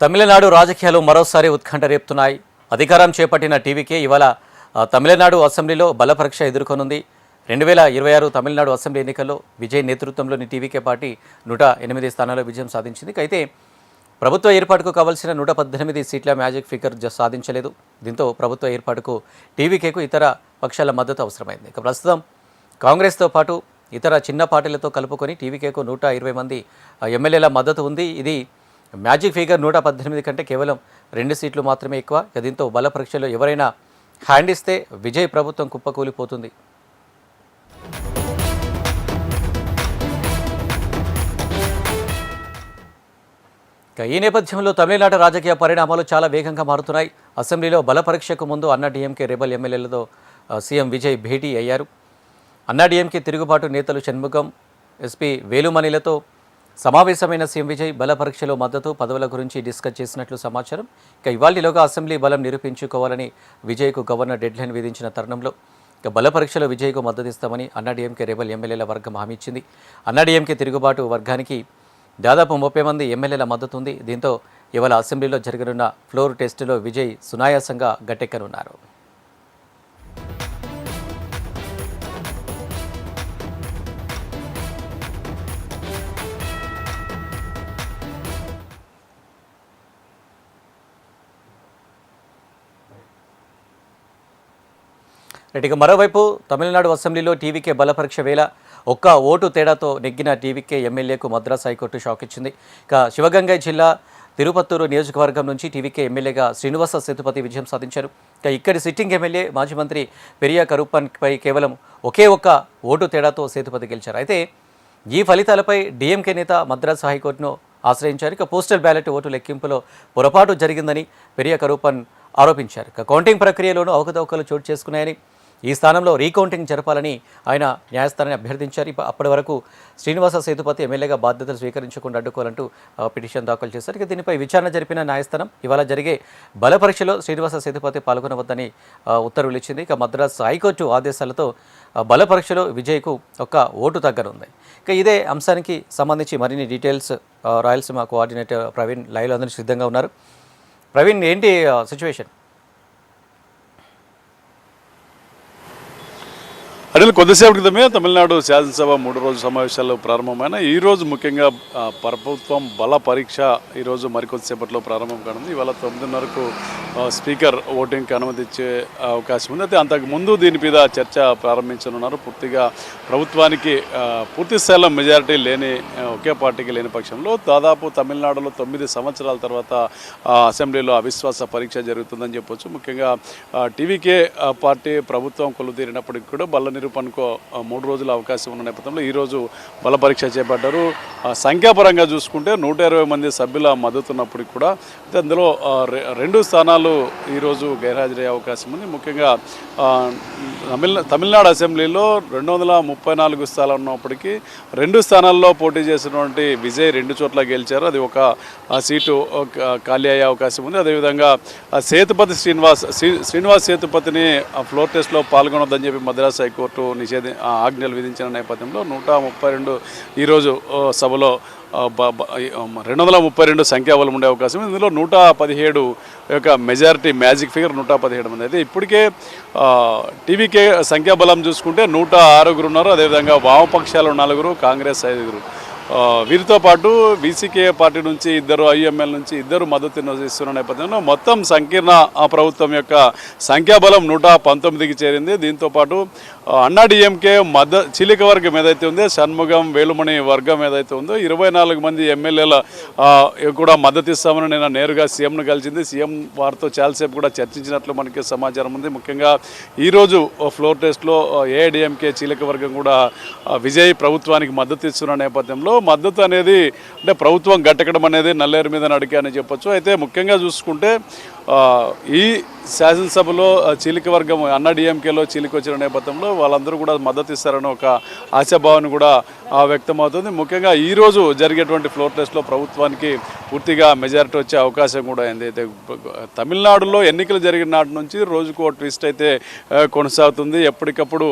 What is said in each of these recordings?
తమిళనాడు రాజకీయాలు మరోసారి ఉత్కంఠ రేపుతున్నాయి. అధికారం చేపట్టిన టీవీకే ఇవాళ తమిళనాడు అసెంబ్లీలో బలపరీక్ష ఎదుర్కొనుంది. 2026 తమిళనాడు అసెంబ్లీ ఎన్నికల్లో విజయ్ నేతృత్వంలోని టీవీకే పార్టీ 108 స్థానాల్లో విజయం సాధించింది. అయితే ప్రభుత్వ ఏర్పాటుకు కావాల్సిన 118 సీట్ల మ్యాజిక్ ఫిగర్ సాధించలేదు. దీంతో ప్రభుత్వ ఏర్పాటుకు టీవీకేకు ఇతర పక్షాల మద్దతు అవసరమైంది. ఇక ప్రస్తుతం కాంగ్రెస్తో పాటు ఇతర చిన్న పార్టీలతో కలుపుకొని టీవీకేకు 120 మంది ఎమ్మెల్యేల మద్దతు ఉంది. ఇది మ్యాజిక్ ఫిగర్ 118 కంటే కేవలం 2 సీట్లు మాత్రమే ఎక్కువ. దీంతో బల పరీక్షలో ఎవరైనా హ్యాండ్ ఇస్తే విజయ్ ప్రభుత్వం కుప్పకూలిపోతుంది. ఈ నేపథ్యంలో తమిళనాడు రాజకీయ పరిణామాలు చాలా వేగంగా మారుతున్నాయి. అసెంబ్లీలో బల పరీక్షకు ముందు అన్నాడీఎంకే రెబల్ ఎమ్మెల్యేలతో సీఎం విజయ్ భేటీ అయ్యారు. అన్నాడీఎంకే తిరుగుబాటు నేతలు షణ్ముగం, ఎస్పీ వేలుమణిలతో సమావేశమైన సీఎం విజయ్ బల పరీక్షలో మద్దతు పదవుల గురించి డిస్కస్ చేసినట్లు సమాచారం. ఇవాళలోగా అసెంబ్లీ బలం నిరూపించుకోవాలని విజయ్కు గవర్నర్ డెడ్లైన్ విధించిన తరుణంలో బల పరీక్షలో విజయ్కు మద్దతిస్తామని అన్నాడీఎంకే రెబల్ ఎమ్మెల్యేల వర్గం హామీ ఇచ్చింది. అన్నాడీఎంకే తిరుగుబాటు వర్గానికి దాదాపు 30 మంది ఎమ్మెల్యేల మద్దతు ఉంది. దీంతో ఇవాళ అసెంబ్లీలో జరగనున్న ఫ్లోర్ టెస్టులో విజయ్ సునాయాసంగా గట్టెక్కనున్నారు. ఇక మరోవైపు తమిళనాడు అసెంబ్లీలో టీవీకే బలపరీక్ష వేళ ఒక్క ఓటు తేడాతో నెగ్గిన టీవీకే ఎమ్మెల్యేకు మద్రాస్ హైకోర్టు షాక్ ఇచ్చింది. శివగంగై జిల్లా తిరుపత్తూరు నియోజకవర్గం నుంచి టీవీకే ఎమ్మెల్యేగా శ్రీనివాస సేతుపతి విజయం సాధించారు. ఇక్కడి సిట్టింగ్ ఎమ్మెల్యే మాజీ మంత్రి పెరియా కరుప్పన్పై కేవలం ఒకే ఒక్క ఓటు తేడాతో సేతుపతి గెలిచారు. అయితే ఈ ఫలితాలపై డీఎంకే నేత మద్రాస్ హైకోర్టును ఆశ్రయించారు. పోస్టల్ బ్యాలెట్ ఓటు లెక్కింపులో పొరపాటు జరిగిందని పెరియా కరుప్పన్ ఆరోపించారు. కౌంటింగ్ ప్రక్రియలోనూ అవకతవకలు చోటు చేసుకున్నాయని, ఈ స్థానంలో రీకౌంటింగ్ జరపాలని ఆయన న్యాయస్థానాన్ని అభ్యర్థించారు. అప్పటి వరకు శ్రీనివాస సేతుపతి ఎమ్మెల్యేగా బాధ్యతలు స్వీకరించకుండా అడ్డుకోవాలంటూ పిటిషన్ దాఖలు చేశారు. దీనిపై విచారణ జరిపిన న్యాయస్థానం ఇవాళ జరిగే బల పరీక్షలో శ్రీనివాస సేతుపతి పాల్గొనవద్దని ఉత్తర్వులు ఇచ్చింది. హైకోర్టు హైకోర్టు ఆదేశాలతో బల పరీక్షలో విజయ్కు ఒక్క ఓటు తగ్గనుంది. ఇదే అంశానికి సంబంధించి మరిన్ని డీటెయిల్స్ రాయలసీమ కోఆర్డినేటర్ ప్రవీణ్ లైవ్లో అందరూ సిద్ధంగా ఉన్నారు. ప్రవీణ్, ఏంటి సిచ్యువేషన్? అనిల్, కొద్దిసేపు క్రితమే తమిళనాడు శాసనసభ 3 రోజుల సమావేశాలు ప్రారంభమైన ఈరోజు ముఖ్యంగా ప్రభుత్వం బల పరీక్ష ఈరోజు మరికొద్దిసేపట్లో ప్రారంభం కానుంది. ఇవాళ 9:30కు స్పీకర్ ఓటింగ్కి అనుమతి ఇచ్చే అవకాశం ఉంది. అయితే అంతకుముందు దీని మీద చర్చ ప్రారంభించనున్నారు. పూర్తిగా ప్రభుత్వానికి పూర్తి స్థాయిలో మెజారిటీ లేని ఒకే పార్టీకి లేని పక్షంలో దాదాపు తమిళనాడులో 9 సంవత్సరాల తర్వాత అసెంబ్లీలో అవిశ్వాస పరీక్ష జరుగుతుందని చెప్పొచ్చు. ముఖ్యంగా టీవీకే పార్టీ ప్రభుత్వం కొలుతీరినప్పటికీ కూడా బల నిరూపణకు 3 రోజుల అవకాశం ఉన్న నేపథ్యంలో ఈరోజు బల పరీక్ష చేపట్టారు. సంఖ్యాపరంగా చూసుకుంటే 120 మంది సభ్యుల మద్దతు ఉన్నప్పటికీ కూడా అందులో 2 స్థానాలు ఈరోజు గైర్హాజరయ్యే అవకాశం ఉంది. ముఖ్యంగా తమిళనాడు అసెంబ్లీలో 234 స్థానాలు ఉన్నప్పటికీ 2 స్థానాల్లో పోటీ చేసినటువంటి విజయ్ 2 చోట్ల గెలిచారు. అది ఒక సీటు ఖాళీ అయ్యే అవకాశం ఉంది. అదేవిధంగా సేతుపతి శ్రీనివాస్ సేతుపతిని ఫ్లోర్ టెస్ట్లో పాల్గొనొద్దని చెప్పి మద్రాసు హైకోర్టు ఆజ్ఞలు విధించిన నేపథ్యంలో 132 ఈరోజు సభలో 232 సంఖ్యాబలం ఉండే అవకాశం. ఇందులో 117 యొక్క మెజారిటీ మ్యాజిక్ ఫిగర్ 117 మంది. అయితే ఇప్పటికే టీవీకే సంఖ్యాబలం చూసుకుంటే 106 ఉన్నారు. అదేవిధంగా వామపక్షాలు 4, కాంగ్రెస్ 5. వీరితో పాటు వీసీకే పార్టీ నుంచి 2, ఐఎంఎల్ నుంచి 2 మద్దతు ఇస్తున్న నేపథ్యంలో మొత్తం సంకీర్ణ ప్రభుత్వం యొక్క సంఖ్యాబలం 119కి చేరింది. దీంతోపాటు అన్నాడీఎంకే చీలిక వర్గం ఏదైతే ఉందో, షణ్ముగం, వేలుమణి వర్గం ఏదైతే ఉందో 24 మంది ఎమ్మెల్యేల కూడా మద్దతు ఇస్తామని నేను నేరుగా సీఎంను కలిసింది. సీఎం వారితో చాలాసేపు కూడా చర్చించినట్లు మనకి సమాచారం ఉంది. ముఖ్యంగా ఈరోజు ఫ్లోర్ టెస్ట్లో ఏఐడిఎంకే చీలిక వర్గం కూడా విజయ్ ప్రభుత్వానికి మద్దతు ఇస్తున్న నేపథ్యంలో మద్దతు అనేది అంటే ప్రభుత్వం గట్టెక్కడం అనేది నల్లేరు మీద నడికే అని చెప్పొచ్చు. అయితే ముఖ్యంగా చూసుకుంటే ఈ శాసనసభలో చీలిక వర్గం అన్నాడీఎంకేలో చీలిక వచ్చిన నేపథ్యంలో వాళ్ళందరూ కూడా మద్దతు ఇస్తారని ఒక ఆశాభావాన్ని కూడా వ్యక్తమవుతుంది. ముఖ్యంగా ఈరోజు జరిగేటువంటి ఫ్లోర్ టెస్ట్లో ప్రభుత్వానికి పూర్తిగా మెజారిటీ వచ్చే అవకాశం కూడా అయింది. అయితే తమిళనాడులో ఎన్నికలు జరిగిన నాటి నుంచి రోజుకు ఓ ట్విస్ట్ అయితే కొనసాగుతుంది. ఎప్పటికప్పుడు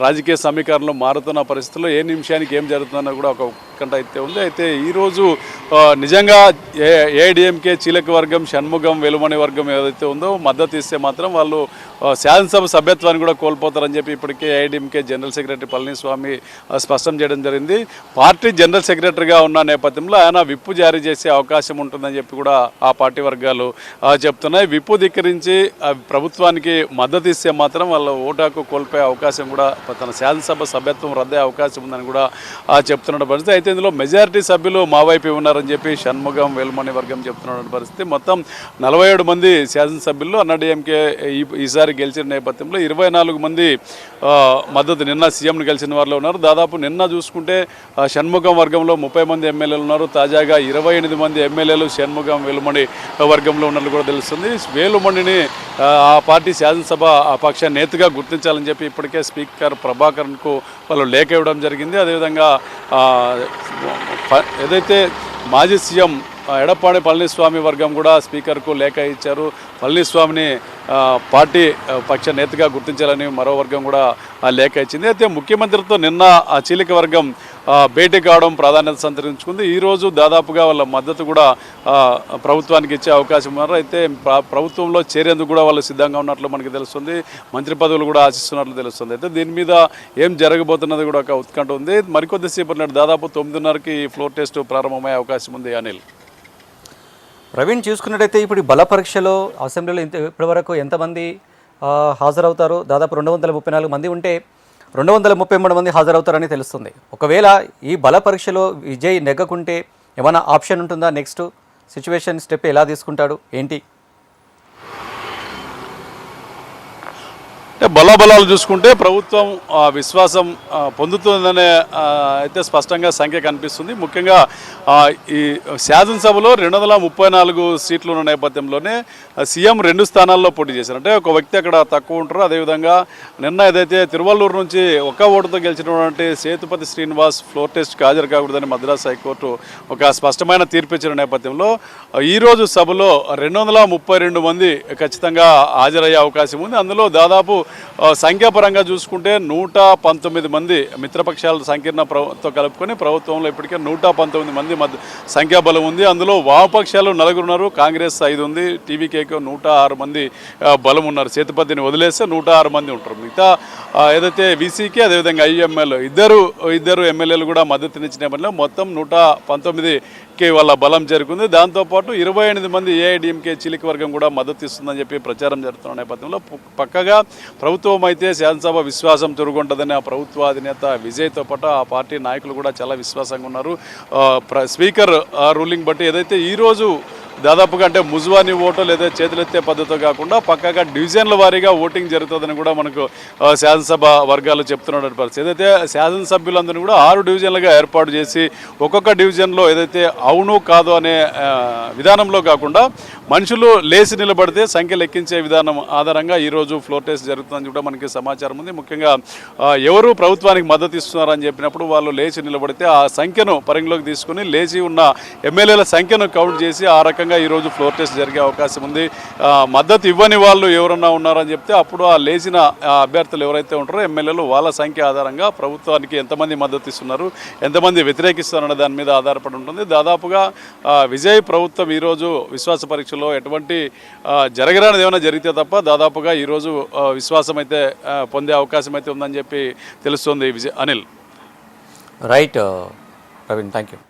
రాజకీయ సమీకరణలు మారుతున్న పరిస్థితుల్లో ఏ నిమిషానికి ఏం జరుగుతుందన్న కూడా ఒక ఉత్కంఠ అయితే ఉంది. అయితే ఈరోజు నిజంగా ఏఐడిఎంకే చీలక వర్గం షణ్ముగం వెలుమణి వర్గం ఏదైతే ఉందో మద్దతు ఇస్తే మాత్రం వాళ్ళు శాసనసభ సభ్యత్వాన్ని కూడా కోల్పోతారని చెప్పి ఇప్పటికే ఏఐడిఎంకే జనరల్ సెక్రటరీ పళనిస్వామి స్పష్టం చేయడం జరిగింది. పార్టీ జనరల్ సెక్రటరీగా ఉన్న నేపథ్యంలో ఆయన విప్పు జారీ చేసే అవకాశం ఉంటుందని చెప్పి కూడా ఆ పార్టీ వర్గాలు చెప్తున్నాయి. విప్పు ధిక్కరించి ప్రభుత్వానికి మద్దతు ఇస్తే మాత్రం వాళ్ళ ఓటాకు కోల్పోయే అవకాశం కూడా తన శాసనసభ సభ్యత్వం రద్దే అవకాశం ఉందని కూడా చెప్తున్న పరిస్థితి. అయితే ఇందులో మెజారిటీ సభ్యులు మా వైపు ఉన్నారని చెప్పి షణ్ముగం వేలుమణి వర్గం చెప్తున్న పరిస్థితి. మొత్తం 47 మంది శాసనసభ్యులు అన్నాడీఎంకే ఈసారి గెలిచిన నేపథ్యంలో 24 మంది మద్దతు నిన్న సీఎంను గెలిచిన వారిలో ఉన్నారు. దాదాపు నిన్న చూసుకుంటే షణ్ముగం వర్గంలో 30 మంది ఎమ్మెల్యేలు ఉన్నారు. తాజాగా 28 మంది ఎమ్మెల్యేలు షణ్ముగం వేలుమణి వర్గంలో ఉన్నట్లు కూడా తెలుస్తుంది. వేలుమణిని ఆ పార్టీ శాసనసభ ఆ పక్ష నేతగా గుర్తించాలని చెప్పి ఇప్పటికే స్పీకర్ ప్రభాకర్కు వాళ్ళు లేఖ ఇవ్వడం జరిగింది. అదేవిధంగా ఏదైతే మాజీ సీఎం ఎడప్పాడి పళనిస్వామి వర్గం కూడా స్పీకర్కు లేఖ ఇచ్చారు. పళనిస్వామిని పార్టీ పక్ష నేతగా గుర్తించాలని మరో వర్గం కూడా లేఖ ఇచ్చింది. అయితే ముఖ్యమంత్రితో నిన్న ఆ చీలిక వర్గం భేటీ కావడం ప్రాధాన్యత సంతరించుకుంది. ఈరోజు దాదాపుగా వాళ్ళ మద్దతు కూడా ప్రభుత్వానికి ఇచ్చే అవకాశం ఉన్నారు. అయితే ప్రభుత్వంలో చేరేందుకు కూడా వాళ్ళు సిద్ధంగా ఉన్నట్లు మనకి తెలుస్తుంది. మంత్రి పదవులు కూడా ఆశిస్తున్నట్లు తెలుస్తుంది. అయితే దీని మీద ఏం జరగబోతున్నది కూడా ఒక ఉత్కంఠ ఉంది. మరికొద్దిసేపు నాడు దాదాపు 9:30కి ఫ్లోర్ టెస్ట్ ప్రారంభమయ్యే అవకాశం ఉంది. అనిల్, ప్రవీణ్, చూసుకున్నట్టయితే ఇప్పుడు ఈ బల పరీక్షలో అసెంబ్లీలో ఇప్పటివరకు ఎంతమంది హాజరవుతారు? దాదాపు 234 మంది ఉంటే 233 మంది హాజరవుతారని తెలుస్తుంది. ఒకవేళ ఈ బల పరీక్షలో విజయ్ నెగ్గకుంటే ఏమైనా ఆప్షన్ ఉంటుందా? నెక్స్ట్ సిచ్యువేషన్ స్టెప్ ఎలా తీసుకుంటాడు ఏంటి? అంటే బలాబలాలు చూసుకుంటే ప్రభుత్వం విశ్వాసం పొందుతుందనే అయితే స్పష్టంగా సంఖ్య కనిపిస్తుంది. ముఖ్యంగా ఈ శాసనసభలో 234 సీట్లు ఉన్న నేపథ్యంలోనే సీఎం 2 స్థానాల్లో పోటీ చేశారు. అంటే ఒక వ్యక్తి అక్కడ తక్కువ ఉంటారు. అదేవిధంగా నిన్న ఏదైతే తిరువల్లూరు నుంచి ఒక్క ఓటుతో గెలిచినటువంటి సేతుపతి శ్రీనివాస్ ఫ్లోర్ టెస్ట్కి హాజరు కాకూడదని మద్రాసు హైకోర్టు ఒక స్పష్టమైన తీర్పు ఇచ్చిన నేపథ్యంలో ఈరోజు సభలో 232 మంది ఖచ్చితంగా హాజరయ్యే అవకాశం ఉంది. అందులో దాదాపు సంఖ్యాపరంగా చూసుకుంటే 119 మంది మిత్రపక్షాల సంకీర్ణతో కలుపుకొని ప్రభుత్వంలో ఇప్పటికే 119 మంది సంఖ్యాబలం ఉంది. అందులో వామపక్షాలు 4 ఉన్నారు, కాంగ్రెస్ 5 ఉంది, టీవీకేకి 106 మంది బలం ఉన్నారు. సేతుపతిని వదిలేస్తే 106 మంది ఉంటారు. మిగతా ఏదైతే వీసీకి అదేవిధంగా ఐఎంఎల్ ఇద్దరు ఎమ్మెల్యేలు కూడా మద్దతునిచ్చిన నేపథ్యంలో మొత్తం 119కి వాళ్ళ బలం చేరుకుంది. దాంతోపాటు 28 మంది ఏఐడిఎంకే చీలిక వర్గం కూడా మద్దతు ఇస్తుందని చెప్పి ప్రచారం జరుగుతున్న నేపథ్యంలో పక్కగా ప్రభుత్వం అయితే శాసనసభ విశ్వాసం చురుగుంటుందని ఆ ప్రభుత్వ అధినేత విజయ్తో పాటు ఆ పార్టీ నాయకులు కూడా చాలా విశ్వాసంగా ఉన్నారు. స్పీకర్ రూలింగ్ బట్టి ఏదైతే ఈరోజు దాదాపుగా అంటే ముజువాని ఓటు లేదా చేతులెత్తే పద్ధతితో కాకుండా పక్కగా డివిజన్ల వారీగా ఓటింగ్ జరుగుతుందని కూడా మనకు శాసనసభ వర్గాలు చెప్తున్న పరిస్థితి. ఏదైతే శాసనసభ్యులందరినీ కూడా 6 డివిజన్లుగా ఏర్పాటు చేసి ఒక్కొక్క డివిజన్లో ఏదైతే అవును కాదు అనే విధానంలో కాకుండా మనుషులు లేచి నిలబడితే సంఖ్య లెక్కించే విధానం ఆధారంగా ఈరోజు ఫ్లోర్ టెస్ట్ జరుగుతుందని కూడా మనకి సమాచారం ఉంది. ముఖ్యంగా ఎవరు ప్రభుత్వానికి మద్దతు ఇస్తున్నారని చెప్పినప్పుడు వాళ్ళు లేచి నిలబడితే ఆ సంఖ్యను పరిగణలోకి తీసుకుని లేచి ఉన్న ఎమ్మెల్యేల సంఖ్యను కౌంట్ చేసి ఆ రకంగా ఈరోజు ఫ్లోర్ టెస్ట్ జరిగే అవకాశం ఉంది. మద్దతు ఇవ్వని వాళ్ళు ఎవరన్నా ఉన్నారని చెప్తే అప్పుడు ఆ లేచిన అభ్యర్థులు ఎవరైతే ఉంటారో ఎమ్మెల్యేలు వాళ్ళ సంఖ్య ఆధారంగా ప్రభుత్వానికి ఎంతమంది మద్దతు ఇస్తున్నారు, ఎంతమంది వ్యతిరేకిస్తున్నారనే దాని మీద ఆధారపడి ఉంటుంది. దాదాపుగా విజయ్ ప్రభుత్వం ఈరోజు విశ్వాస పరీక్షలో ఎటువంటి జరగరానిది ఏమైనా జరిగితే తప్ప దాదాపుగా ఈరోజు విశ్వాసం అయితే పొందే అవకాశం అయితే ఉందని చెప్పి తెలుస్తుంది. Anil, right Praveen, thank you.